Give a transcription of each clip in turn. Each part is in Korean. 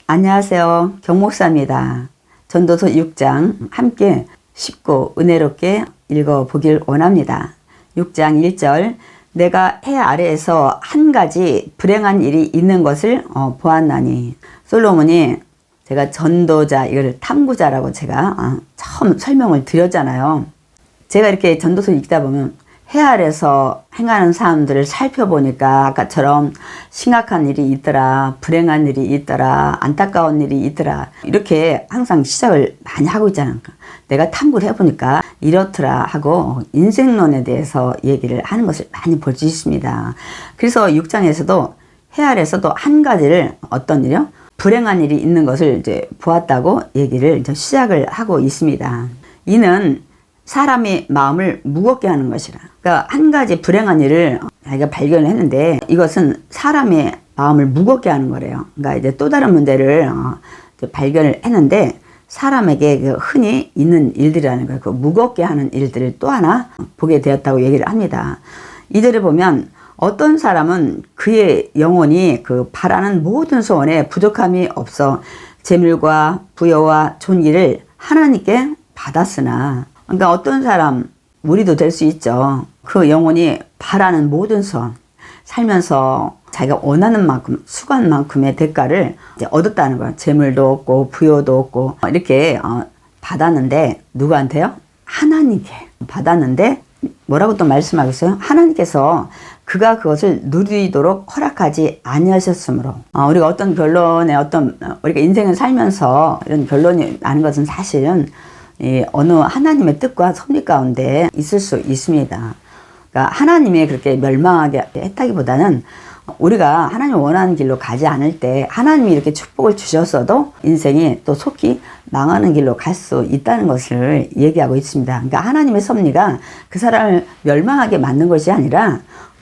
안녕하세요. 경목사입니다. 전도서 6장 함께 쉽고 은혜롭게 읽어보길 원합니다. 6장 1절 내가 해 아래에서 한 가지 불행한 일이 있는 것을 보았나니. 솔로몬이 제가 전도자, 이걸 탐구자라고 제가 처음 설명을 드렸잖아요. 제가 이렇게 전도서 읽다 보면 해 아래에서 행하는 사람들을 살펴보니까 아까처럼 심각한 일이 있더라, 불행한 일이 있더라, 안타까운 일이 있더라, 이렇게 항상 시작을 많이 하고 있잖아요. 내가 탐구를 해보니까 이렇더라 하고 인생론에 대해서 얘기를 하는 것을 많이 볼 수 있습니다. 그래서 6장에서도 해 아래에서도 한 가지를, 어떤 일이요? 불행한 일이 있는 것을 이제 보았다고 얘기를 이제 시작을 하고 있습니다. 이는 사람의 마음을 무겁게 하는 것이라. 그러니까 한 가지 불행한 일을 자기가 발견을 했는데 이것은 사람의 마음을 무겁게 하는 거래요. 그러니까 이제 또 다른 문제를 발견을 했는데 사람에게 그 흔히 있는 일들이라는 거예요. 그 무겁게 하는 일들을 또 하나 보게 되었다고 얘기를 합니다. 이들을 보면 어떤 사람은 그의 영혼이 그 바라는 모든 소원에 부족함이 없어 재물과 부여와 존귀를 하나님께 받았으나, 그러니까 어떤 사람, 우리도 될 수 있죠. 그 영혼이 바라는 모든 소원, 살면서 자기가 원하는 만큼, 수고한 만큼의 대가를 이제 얻었다는 거예요. 재물도 얻고 부여도 얻고 이렇게 받았는데 누구한테요? 하나님께 받았는데 뭐라고 또 말씀하겠어요? 하나님께서 그가 그것을 누리도록 허락하지 아니하셨으므로. 우리가 어떤 결론에 우리가 인생을 살면서 이런 결론이 나는 것은 사실은 어느 하나님의 뜻과 섭리 가운데 있을 수 있습니다. 그러니까 하나님이 그렇게 멸망하게 했다기보다는 우리가 하나님 원하는 길로 가지 않을 때 하나님이 이렇게 축복을 주셨어도 인생이 또 속히 망하는 길로 갈 수 있다는 것을 얘기하고 있습니다. 그러니까 하나님의 섭리가 그 사람을 멸망하게 만든 것이 아니라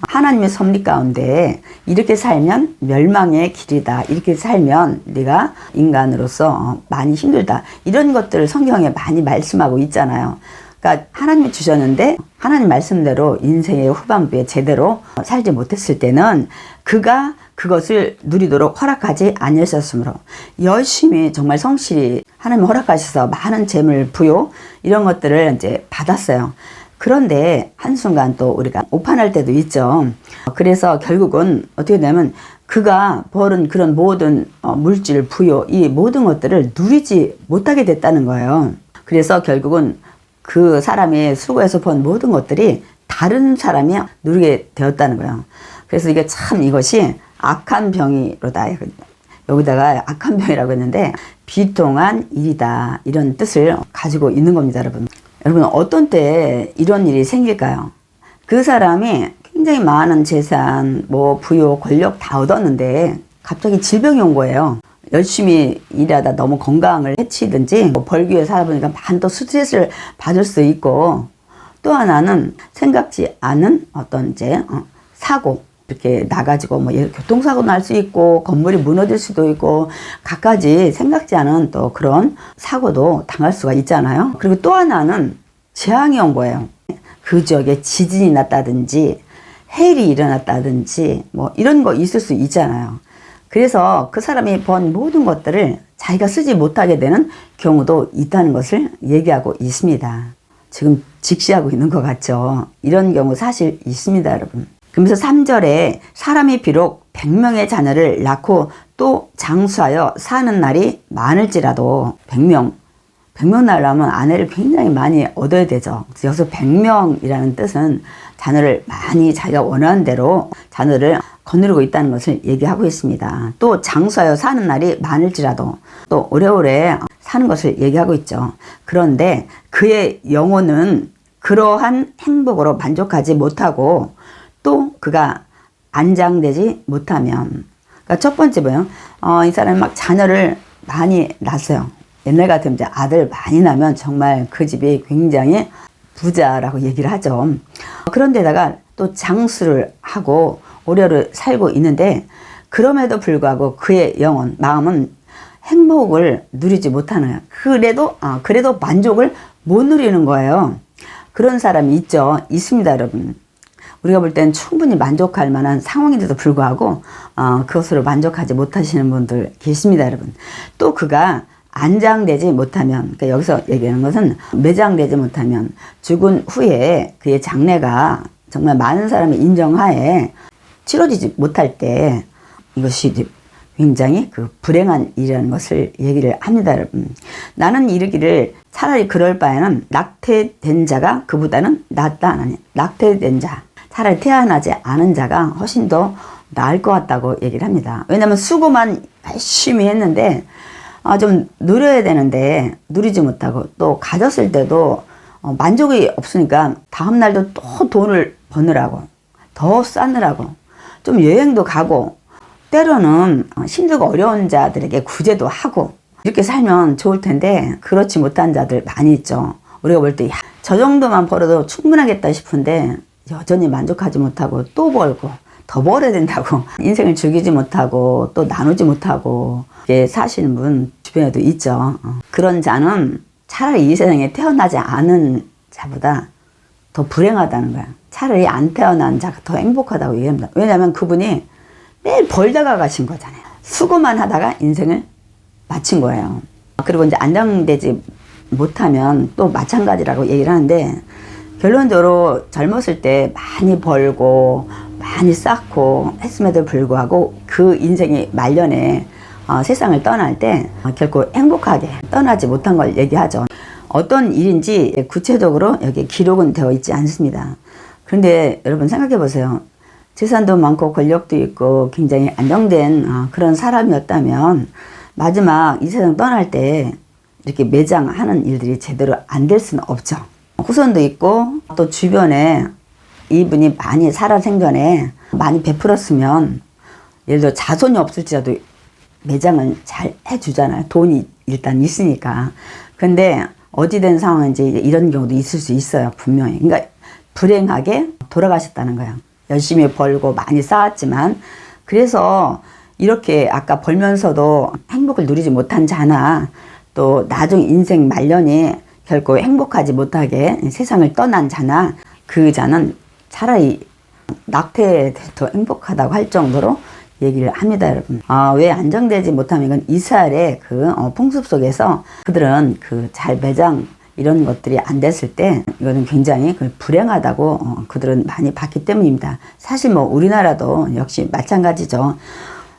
하나님의 섭리 가운데 이렇게 살면 멸망의 길이다, 이렇게 살면 네가 인간으로서 많이 힘들다, 이런 것들을 성경에 많이 말씀하고 있잖아요. 그러니까 하나님이 주셨는데 하나님 말씀대로 인생의 후반부에 제대로 살지 못했을 때는 그가 그것을 누리도록 허락하지 아니하셨으므로 열심히 정말 성실히 하나님 허락하셔서 많은 재물, 부요 이런 것들을 이제 받았어요. 그런데 한순간 또 우리가 오판할 때도 있죠. 그래서 결국은 어떻게 되냐면 그가 벌은 그런 모든 물질, 부요, 이 모든 것들을 누리지 못하게 됐다는 거예요. 그래서 결국은 그 사람이 수고해서 번 모든 것들이 다른 사람이 누리게 되었다는 거예요. 그래서 이게 참 이것이 악한 병이로다. 여기다가 악한 병이라고 했는데 비통한 일이다, 이런 뜻을 가지고 있는 겁니다, 여러분. 여러분, 어떤 때 이런 일이 생길까요? 그 사람이 굉장히 많은 재산, 부요, 권력 다 얻었는데 갑자기 질병이 온 거예요. 열심히 일하다 너무 건강을 해치든지 벌기 위해 살다 보니까 많은 또 스트레스를 받을 수 있고, 또 하나는 생각지 않은 어떤 이제 사고, 이렇게 나가지고 교통사고 날 수 있고 건물이 무너질 수도 있고 갖가지 생각지 않은 또 그런 사고도 당할 수가 있잖아요. 그리고 또 하나는 재앙이 온 거예요. 그 지역에 지진이 났다든지 해일이 일어났다든지 이런 거 있을 수 있잖아요. 그래서 그 사람이 번 모든 것들을 자기가 쓰지 못하게 되는 경우도 있다는 것을 얘기하고 있습니다. 지금 직시하고 있는 것 같죠. 이런 경우 사실 있습니다, 여러분. 그러면서 3절에 사람이 비록 100명의 자녀를 낳고 또 장수하여 사는 날이 많을지라도 100명 낳으려면 아내를 굉장히 많이 얻어야 되죠. 그래서 여기서 100명이라는 뜻은 자녀를 많이 자기가 원하는 대로 자녀를 거느리고 있다는 것을 얘기하고 있습니다. 또 장수하여 사는 날이 많을지라도 또 오래오래 사는 것을 얘기하고 있죠. 그런데 그의 영혼은 그러한 행복으로 만족하지 못하고 또 그가 안장되지 못하면, 그러니까 첫 번째 뭐예요? 이 사람이 막 자녀를 많이 낳았어요. 옛날 같으면 이제 아들 많이 낳으면 정말 그 집이 굉장히 부자라고 얘기를 하죠. 그런데다가 또 장수를 하고 오래오래 살고 있는데 그럼에도 불구하고 그의 영혼, 마음은 행복을 누리지 못하는, 그래도 만족을 못 누리는 거예요. 그런 사람이 있죠. 있습니다, 여러분. 우리가 볼 땐 충분히 만족할 만한 상황인데도 불구하고 그것으로 만족하지 못하시는 분들 계십니다, 여러분. 또 그가 안장되지 못하면, 그러니까 여기서 얘기하는 것은 매장되지 못하면 죽은 후에 그의 장래가 정말 많은 사람의 인정하에 치러지지 못할 때 이것이 굉장히 그 불행한 일이라는 것을 얘기를 합니다, 여러분. 나는 이르기를 차라리 그럴 바에는 낙태된 자가 그보다는 낫다 하나니, 낙태된 자, 차라리 태어나지 않은 자가 훨씬 더 나을 것 같다고 얘기를 합니다. 왜냐하면 수고만 열심히 했는데 좀 누려야 되는데 누리지 못하고, 또 가졌을 때도 만족이 없으니까 다음날도 또 돈을 버느라고 더 쌓느라고 좀 여행도 가고, 때로는 힘들고 어려운 자들에게 구제도 하고, 이렇게 살면 좋을 텐데 그렇지 못한 자들 많이 있죠. 우리가 볼 때 저 정도만 벌어도 충분하겠다 싶은데 여전히 만족하지 못하고 또 벌고 더 벌어야 된다고 인생을 즐기지 못하고 또 나누지 못하고 이렇게 사시는 분 주변에도 있죠. 그런 자는 차라리 이 세상에 태어나지 않은 자보다 더 불행하다는 거야. 차라리 안 태어난 자가 더 행복하다고 얘기합니다. 왜냐하면 그분이 매일 벌다가 가신 거잖아요. 수고만 하다가 인생을 마친 거예요. 그리고 이제 안정되지 못하면 또 마찬가지라고 얘기를 하는데, 결론적으로 젊었을 때 많이 벌고 많이 쌓고 했음에도 불구하고 그 인생의 말년에 세상을 떠날 때 결코 행복하게 떠나지 못한 걸 얘기하죠. 어떤 일인지 구체적으로 여기 기록은 되어 있지 않습니다. 그런데 여러분 생각해 보세요. 재산도 많고 권력도 있고 굉장히 안정된 그런 사람이었다면 마지막 이 세상 떠날 때 이렇게 매장하는 일들이 제대로 안 될 수는 없죠. 후손도 있고 또 주변에 이분이 많이 살아생전에 많이 베풀었으면, 예를 들어 자손이 없을지라도 매장을 잘 해주잖아요. 돈이 일단 있으니까. 근데 어찌된 상황인지 이런 경우도 있을 수 있어요, 분명히. 그러니까 불행하게 돌아가셨다는 거예요. 열심히 벌고 많이 쌓았지만, 그래서 이렇게 아까 벌면서도 행복을 누리지 못한 자나, 또 나중 인생 말년에 결코 행복하지 못하게 세상을 떠난 자나, 그 자는 차라리 낙태에 더 행복하다고 할 정도로 얘기를 합니다, 여러분. 왜 안정되지 못하면, 이건 이스라엘의 그 풍습 속에서 그들은 그 잘 매장 이런 것들이 안 됐을 때 이거는 굉장히 불행하다고 그들은 많이 봤기 때문입니다. 사실 뭐 우리나라도 역시 마찬가지죠.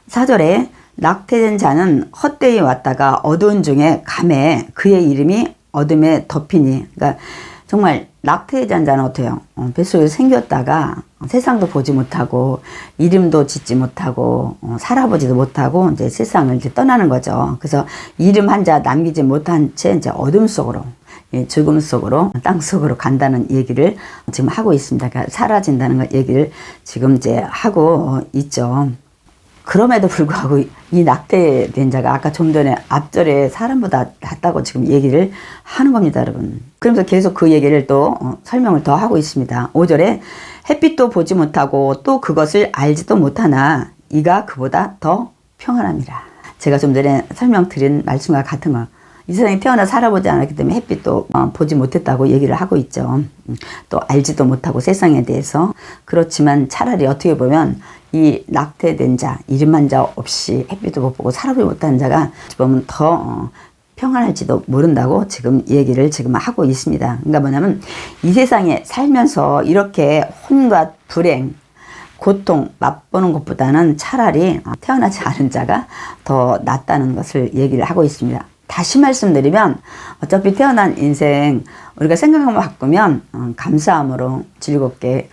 4절에 낙태된 자는 헛되이 왔다가 어두운 중에 감에 그의 이름이 어둠에 덮이니, 그러니까 정말 낙태된 자는 어때요? 뱃속에 생겼다가 세상도 보지 못하고 이름도 짓지 못하고 살아보지도 못하고 이제 세상을 이제 떠나는 거죠. 그래서 이름 한 자 남기지 못한 채 이제 어둠 속으로, 죽음 속으로, 땅 속으로 간다는 얘기를 지금 하고 있습니다. 그러니까 사라진다는 걸 얘기를 지금 이제 하고 있죠. 그럼에도 불구하고 이 낙태된 자가 아까 좀 전에 앞절에 사람보다 낫다고 지금 얘기를 하는 겁니다, 여러분. 그러면서 계속 그 얘기를 또 설명을 더 하고 있습니다. 5절에 햇빛도 보지 못하고 또 그것을 알지도 못하나 이가 그보다 더 평안함이라. 제가 좀 전에 설명드린 말씀과 같은 거. 이 세상에 태어나 살아보지 않았기 때문에 햇빛도 보지 못했다고 얘기를 하고 있죠. 또 알지도 못하고 세상에 대해서. 그렇지만 차라리 어떻게 보면 이 낙태된 자, 이름한 자 없이 햇빛도 못 보고 살아보지 못한 자가 보면 더 평안할지도 모른다고 지금 얘기를 지금 하고 있습니다. 그러니까 뭐냐면 이 세상에 살면서 이렇게 혼과 불행, 고통 맛보는 것보다는 차라리 태어나지 않은 자가 더 낫다는 것을 얘기를 하고 있습니다. 다시 말씀드리면 어차피 태어난 인생 우리가 생각만 바꾸면 감사함으로 즐겁게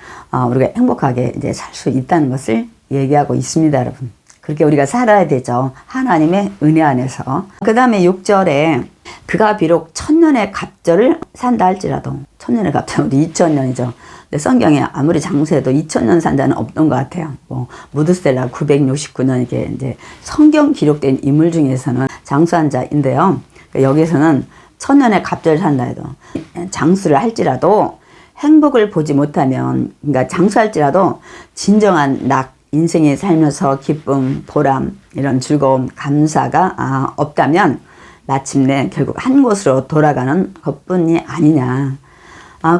우리가 행복하게 이제 살 수 있다는 것을 얘기하고 있습니다, 여러분. 그렇게 우리가 살아야 되죠. 하나님의 은혜 안에서. 그 다음에 6절에 그가 비록 1000년의 갑절을 산다 할지라도, 1000년의 갑절, 우리 2000년이죠. 근데 성경에 아무리 장수해도 2000년 산다는 없던 것 같아요. 뭐 무드셀라 969년 이게 이제 성경 기록된 인물 중에서는 장수한 자인데요. 여기서는 1000년의 갑절을 산다 해도, 장수를 할지라도 행복을 보지 못하면, 그러니까 장수할지라도 진정한 인생에 살면서 기쁨, 보람, 이런 즐거움, 감사가 없다면 마침내 결국 한 곳으로 돌아가는 것뿐이 아니냐.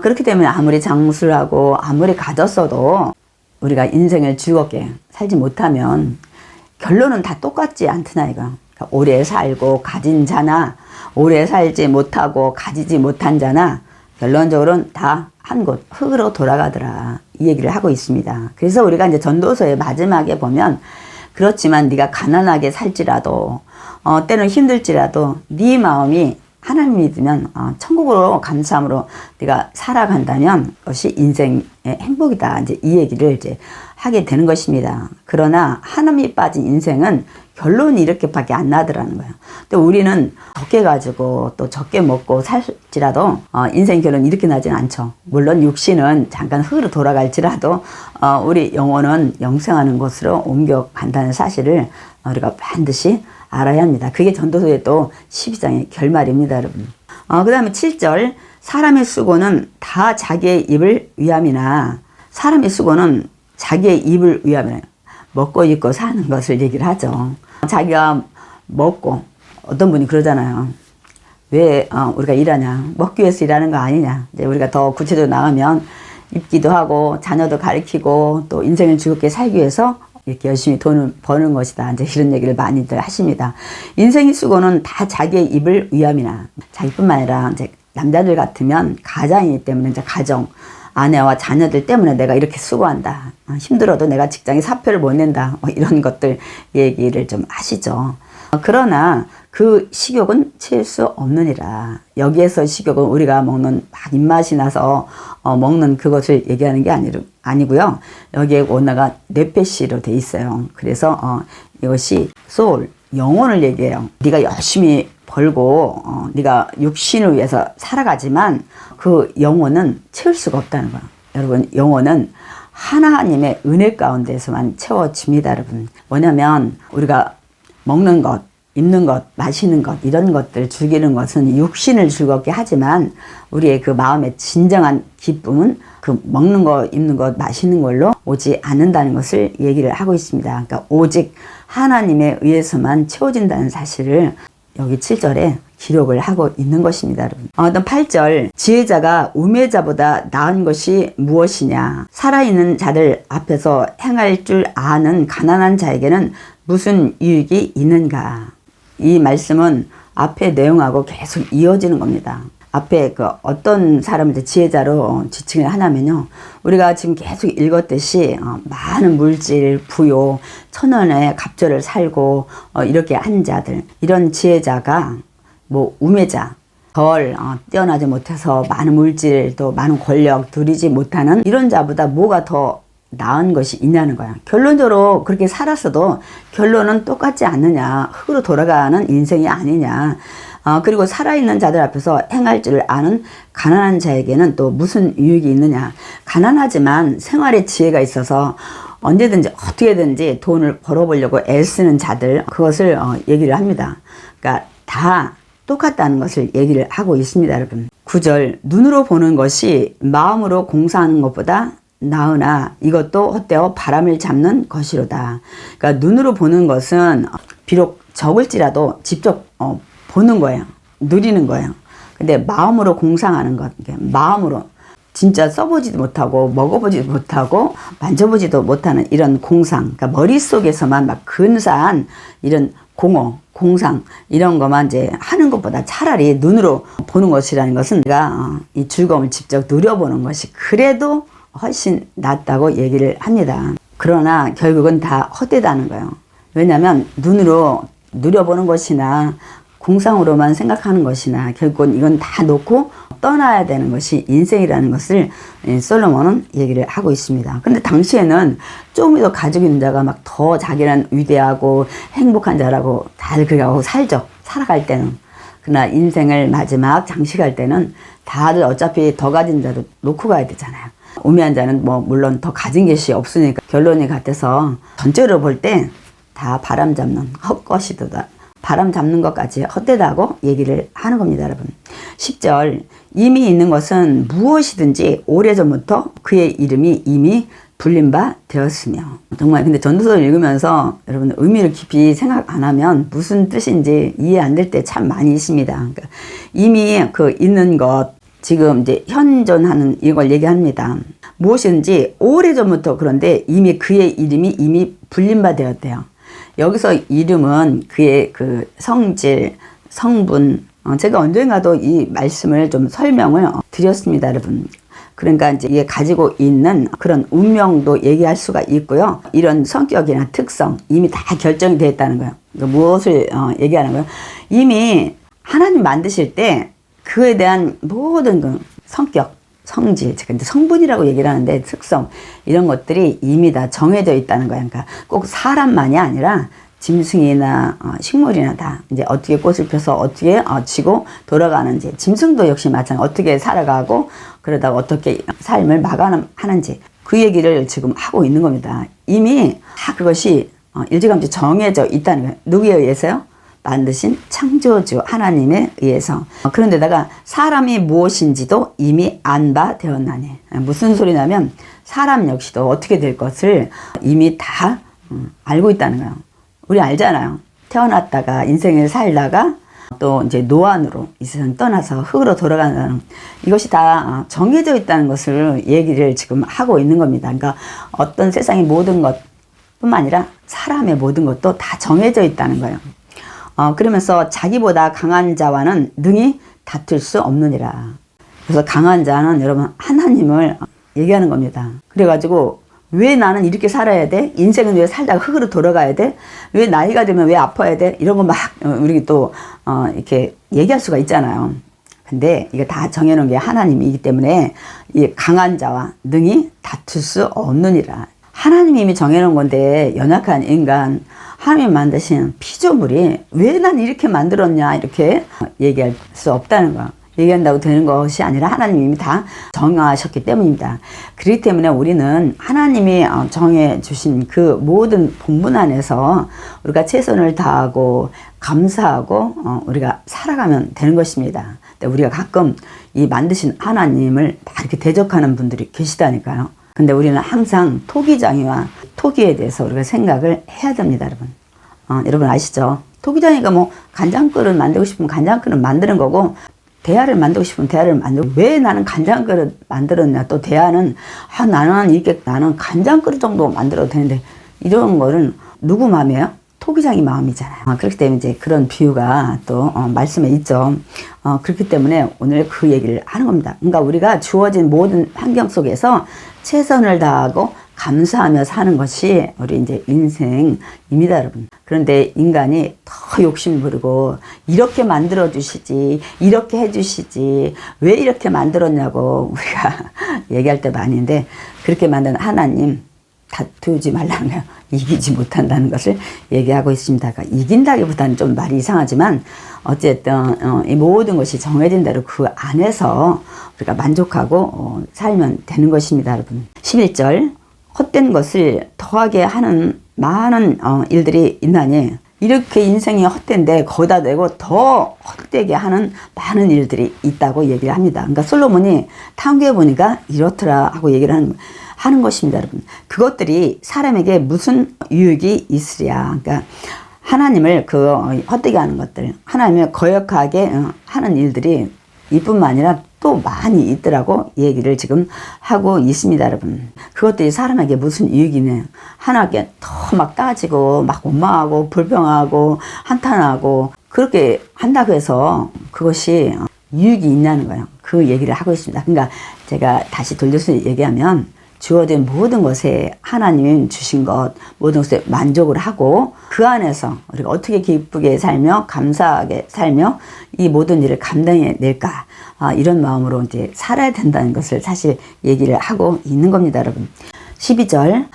그렇기 때문에 아무리 장수를 하고 아무리 가졌어도 우리가 인생을 즐겁게 살지 못하면 결론은 다 똑같지 않더나 이거. 그러니까 오래 살고 가진 자나 오래 살지 못하고 가지지 못한 자나 결론적으로는 다 한 곳 흙으로 돌아가더라 이 얘기를 하고 있습니다. 그래서 우리가 이제 전도서의 마지막에 보면 그렇지만 네가 가난하게 살지라도 때는 힘들지라도 네 마음이 하나님 믿으면 천국으로 감사함으로 네가 살아간다면 그것이 인생의 행복이다. 이제 이 얘기를 이제 하게 되는 것입니다. 그러나 하나님이 빠진 인생은 결론이 이렇게밖에 안 나더라는 거예요. 근데 우리는 적게 가지고 또 적게 먹고 살지라도 인생 결론 이렇게 나진 않죠. 물론 육신은 잠깐 흙으로 돌아갈지라도 우리 영혼은 영생하는 곳으로 옮겨간다는 사실을 우리가 반드시 알아야 합니다. 그게 전도서의 또 12장의 결말입니다, 여러분. 그 다음에 7절, 사람의 수고는 다 자기의 입을 위함이나, 사람의 수고는 자기의 입을 위함이나, 먹고 입고 사는 것을 얘기를 하죠. 자기가 먹고, 어떤 분이 그러잖아요. 왜 우리가 일하냐? 먹기 위해서 일하는 거 아니냐? 이제 우리가 더 구체적으로 나가면 입기도 하고, 자녀도 가르치고, 또 인생을 즐겁게 살기 위해서 이렇게 열심히 돈을 버는 것이다. 이제 이런 얘기를 많이들 하십니다. 인생의 수고는 다 자기의 입을 위함이나, 자기뿐만 아니라 이제 남자들 같으면 가장이기 때문에 이제 가정, 아내와 자녀들 때문에 내가 이렇게 수고한다. 힘들어도 내가 직장에 사표를 못 낸다. 이런 것들 얘기를 좀 하시죠. 그러나 그 식욕은 채울 수 없느니라. 여기에서 식욕은 우리가 먹는 막 입맛이 나서 먹는 그것을 얘기하는 게 아니고요. 여기에 원어가 네페시로 돼 있어요. 그래서 이것이 소울, 영혼을 얘기해요. 네가 열심히 벌고 네가 육신을 위해서 살아가지만 그 영혼은 채울 수가 없다는 거야. 여러분, 영혼은 하나님의 은혜 가운데서만 채워집니다, 여러분. 뭐냐면 우리가 먹는 것, 입는 것, 마시는 것, 이런 것들 즐기는 것은 육신을 즐겁게 하지만 우리의 그 마음의 진정한 기쁨은 그 먹는 것, 입는 것, 마시는 걸로 오지 않는다는 것을 얘기를 하고 있습니다. 그러니까 오직 하나님에 의해서만 채워진다는 사실을 여기 7절에 기록을 하고 있는 것입니다, 여러분. 어떤 8절, 지혜자가 우매자보다 나은 것이 무엇이냐? 살아있는 자들 앞에서 행할 줄 아는 가난한 자에게는 무슨 유익이 있는가? 이 말씀은 앞에 내용하고 계속 이어지는 겁니다. 앞에 그 어떤 사람을 지혜자로 지칭을 하냐면요. 우리가 지금 계속 읽었듯이 많은 물질, 부요, 천원의 갑절을 살고 이렇게 한 자들, 이런 지혜자가 뭐 우매자, 덜 뛰어나지 못해서 많은 물질 또 많은 권력 누리지 못하는 이런 자보다 뭐가 더 나은 것이 있냐는 거야. 결론적으로 그렇게 살았어도 결론은 똑같지 않느냐. 흙으로 돌아가는 인생이 아니냐. 그리고 살아있는 자들 앞에서 행할 줄 아는 가난한 자에게는 또 무슨 유익이 있느냐. 가난하지만 생활의 지혜가 있어서 언제든지 어떻게든지 돈을 벌어보려고 애쓰는 자들, 그것을 얘기를 합니다. 그러니까 다 똑같다는 것을 얘기를 하고 있습니다, 여러분. 9절, 눈으로 보는 것이 마음으로 공사하는 것보다 나으나 이것도 헛되어 바람을 잡는 것이로다. 그러니까 눈으로 보는 것은 비록 적을지라도 직접 보는 거예요. 누리는 거예요. 근데 마음으로 공상하는 것, 마음으로 진짜 써보지도 못하고 먹어보지도 못하고 만져보지도 못하는 이런 공상, 그러니까 머릿속에서만 막 근사한 이런 공허, 공상 이런 것만 이제 하는 것보다 차라리 눈으로 보는 것이라는 것은 내가 이 즐거움을 직접 누려보는 것이 그래도 훨씬 낫다고 얘기를 합니다. 그러나 결국은 다 헛되다는 거예요. 왜냐하면 눈으로 누려보는 것이나 공상으로만 생각하는 것이나 결국은 이건 다 놓고 떠나야 되는 것이 인생이라는 것을 솔로몬은 얘기를 하고 있습니다. 근데 당시에는 조금이라도 가지고 있는 자가 막 더 자기는 위대하고 행복한 자라고 다들 그렇게 하고 살죠. 살아갈 때는. 그러나 인생을 마지막 장식할 때는 다들 어차피 더 가진 자도 놓고 가야 되잖아요. 우매한 자는 뭐 물론 더 가진 것이 없으니까 결론이 같아서 전체로 볼 때 다 바람 잡는 헛것이다. 바람 잡는 것까지 헛되다고 얘기를 하는 겁니다, 여러분. 10절, 이미 있는 것은 무엇이든지 오래전부터 그의 이름이 이미 불린 바 되었으며. 정말 근데 전도서를 읽으면서 여러분 의미를 깊이 생각 안 하면 무슨 뜻인지 이해 안 될 때 참 많이 있습니다. 그러니까 이미 그 있는 것, 지금 이제 현존하는 이걸 얘기합니다. 무엇인지 오래전부터 그런데 이미 그의 이름이 이미 불린 바 되었대요. 여기서 이름은 그의 그 성질, 성분, 제가 언젠가도 이 말씀을 좀 설명을 드렸습니다, 여러분. 그러니까 이제 이게 가지고 있는 그런 운명도 얘기할 수가 있고요. 이런 성격이나 특성 이미 다 결정이 되어 있다는 거예요. 그러니까 무엇을 얘기하는 거예요? 이미 하나님 만드실 때 그에 대한 모든 그 성격, 성질, 제가 성분이라고 얘기를 하는데 특성 이런 것들이 이미 다 정해져 있다는 거예요. 그러니까 꼭 사람만이 아니라 짐승이나 식물이나 다 이제 어떻게 꽃을 펴서 어떻게 지고 돌아가는지, 짐승도 역시 마찬가지 어떻게 살아가고 그러다가 어떻게 삶을 마감하는지 그 얘기를 지금 하고 있는 겁니다. 이미 다 그것이 일찌감치 정해져 있다는 거예요. 누구에 의해서요? 만드신 창조주 하나님에 의해서. 그런데다가 사람이 무엇인지도 이미 안 바 되었나니. 무슨 소리냐면 사람 역시도 어떻게 될 것을 이미 다 알고 있다는 거예요. 우리 알잖아요. 태어났다가 인생을 살다가 또 이제 노안으로 이 세상 떠나서 흙으로 돌아가는 이것이 다 정해져 있다는 것을 얘기를 지금 하고 있는 겁니다. 그러니까 어떤 세상의 모든 것뿐만 아니라 사람의 모든 것도 다 정해져 있다는 거예요. 그러면서 자기보다 강한 자와는 능히 다툴 수 없느니라. 그래서 강한 자는 여러분 하나님을 얘기하는 겁니다. 그래가지고 왜 나는 이렇게 살아야 돼? 인생은 왜 살다가 흙으로 돌아가야 돼? 왜 나이가 되면 왜 아파야 돼? 이런 거 막 우리 또 이렇게 얘기할 수가 있잖아요. 근데 이거 다 정해놓은 게 하나님이기 때문에 이 강한 자와 능히 다툴 수 없느니라. 하나님이 이미 정해놓은 건데 연약한 인간, 하나님이 만드신 피조물이 왜 난 이렇게 만들었냐 이렇게 얘기할 수 없다는 거. 얘기한다고 되는 것이 아니라 하나님이 이미 다 정하셨기 때문입니다. 그렇기 때문에 우리는 하나님이 정해주신 그 모든 본분 안에서 우리가 최선을 다하고 감사하고 우리가 살아가면 되는 것입니다. 근데 우리가 가끔 이 만드신 하나님을 막 이렇게 대적하는 분들이 계시다니까요. 근데 우리는 항상 토기장이와 토기에 대해서 우리가 생각을 해야 됩니다, 여러분. 여러분 아시죠? 토기장이가 뭐 간장그릇 만들고 싶으면 간장그릇 만드는 거고, 대야를 만들고 싶으면 대야를 만들고, 왜 나는 간장그릇 만들었냐, 또 대야는 나는 간장그릇 정도 만들어도 되는데, 이런 거는 누구 마음이에요? 토기장이 마음이잖아요. 그렇기 때문에 이제 그런 비유가 또 말씀에 있죠. 그렇기 때문에 오늘 그 얘기를 하는 겁니다. 그러니까 우리가 주어진 모든 환경 속에서 최선을 다하고 감사하며 사는 것이 우리 이제 인생입니다, 여러분. 그런데 인간이 더 욕심 부리고 이렇게 만들어 주시지, 이렇게 해 주시지, 왜 이렇게 만들었냐고 우리가 얘기할 때 많은데, 그렇게 만든 하나님 다투지 말라는 거예요. 이기지 못한다는 것을 얘기하고 있습니다. 그러니까 이긴다기보다는 좀 말이 이상하지만 어쨌든 이 모든 것이 정해진 대로 그 안에서 우리가 만족하고 살면 되는 것입니다, 여러분. 11절 헛된 것을 더하게 하는 많은 일들이 있나니, 이렇게 인생이 헛된데 거기다 대고 더 헛되게 하는 많은 일들이 있다고 얘기를 합니다. 그러니까 솔로몬이 탐구해 보니까 이렇더라 하고 얘기를 하는 것입니다, 여러분. 그것들이 사람에게 무슨 유익이 있으랴. 그러니까 하나님을 헛되게 하는 것들, 하나님을 거역하게 하는 일들이 이뿐만 아니라 또 많이 있더라고 얘기를 지금 하고 있습니다, 여러분. 그것들이 사람에게 무슨 유익이냐. 하나님께 더 막 따지고 막 원망하고 불평하고 한탄하고 그렇게 한다고 해서 그것이 유익이 있냐는 거예요. 그 얘기를 하고 있습니다. 그러니까 제가 다시 돌려서 얘기하면 주어진 모든 것에 하나님 주신 것, 모든 것에 만족을 하고 그 안에서 우리가 어떻게 기쁘게 살며 감사하게 살며 이 모든 일을 감당해낼까, 이런 마음으로 이제 살아야 된다는 것을 사실 얘기를 하고 있는 겁니다, 여러분. 12절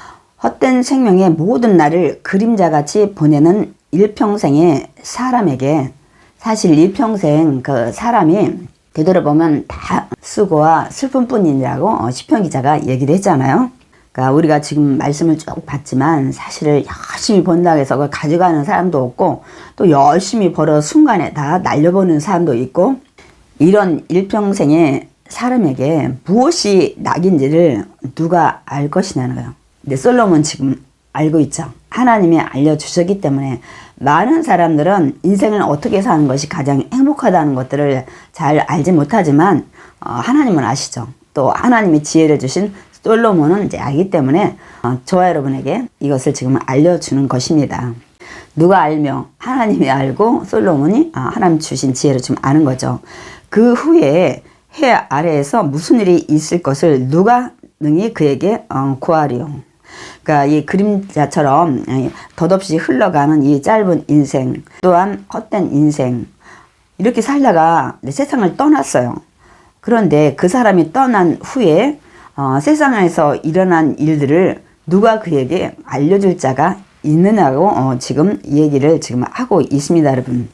헛된 생명의 모든 날을 그림자같이 보내는 일평생의 사람에게, 사실 일평생 그 사람이 되돌아보면 다 수고와 슬픔뿐이라고 시편 기자가 얘기를 했잖아요. 그러니까 우리가 지금 말씀을 쭉 봤지만 사실을 열심히 번다고 해서 그걸 가져가는 사람도 없고, 또 열심히 벌어 순간에 다 날려버리는 사람도 있고, 이런 일평생의 사람에게 무엇이 낙인지를 누가 알 것이냐는 거예요. 근데 솔로몬 지금 알고 있죠. 하나님이 알려주셨기 때문에 많은 사람들은 인생을 어떻게 사는 것이 가장 행복하다는 것들을 잘 알지 못하지만 하나님은 아시죠. 또 하나님이 지혜를 주신 솔로몬은 이제 알기 때문에 저와 여러분에게 이것을 지금 알려주는 것입니다. 누가 알며 하나님이 알고 솔로몬이 하나님 주신 지혜를 좀 아는 거죠. 그 후에 해 아래에서 무슨 일이 있을 것을 누가 능히 그에게 구하리요. 그러니까 이 그림자처럼 덧없이 흘러가는 이 짧은 인생, 또한 헛된 인생, 이렇게 살다가 세상을 떠났어요. 그런데 그 사람이 떠난 후에 세상에서 일어난 일들을 누가 그에게 알려줄 자가 있느냐고 지금 얘기를 지금 하고 있습니다, 여러분.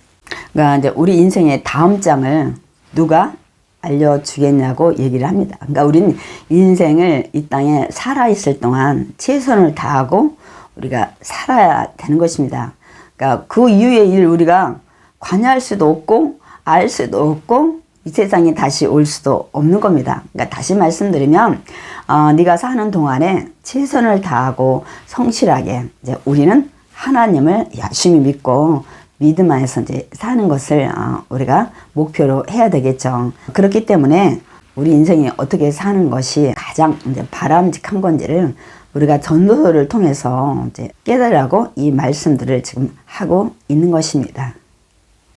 그러니까 이제 우리 인생의 다음 장을 누가 알려주겠냐고 얘기를 합니다. 그러니까 우리는 인생을 이 땅에 살아있을 동안 최선을 다하고 우리가 살아야 되는 것입니다. 그러니까 그 이후의 일 우리가 관여할 수도 없고 알 수도 없고 이 세상에 다시 올 수도 없는 겁니다. 그러니까 다시 말씀드리면 네가 사는 동안에 최선을 다하고 성실하게 이제 우리는 하나님을 열심히 믿고 믿음 안에서 이제 사는 것을 우리가 목표로 해야 되겠죠. 그렇기 때문에 우리 인생이 어떻게 사는 것이 가장 이제 바람직한 건지를 우리가 전도서를 통해서 이제 깨달으라고 이 말씀들을 지금 하고 있는 것입니다.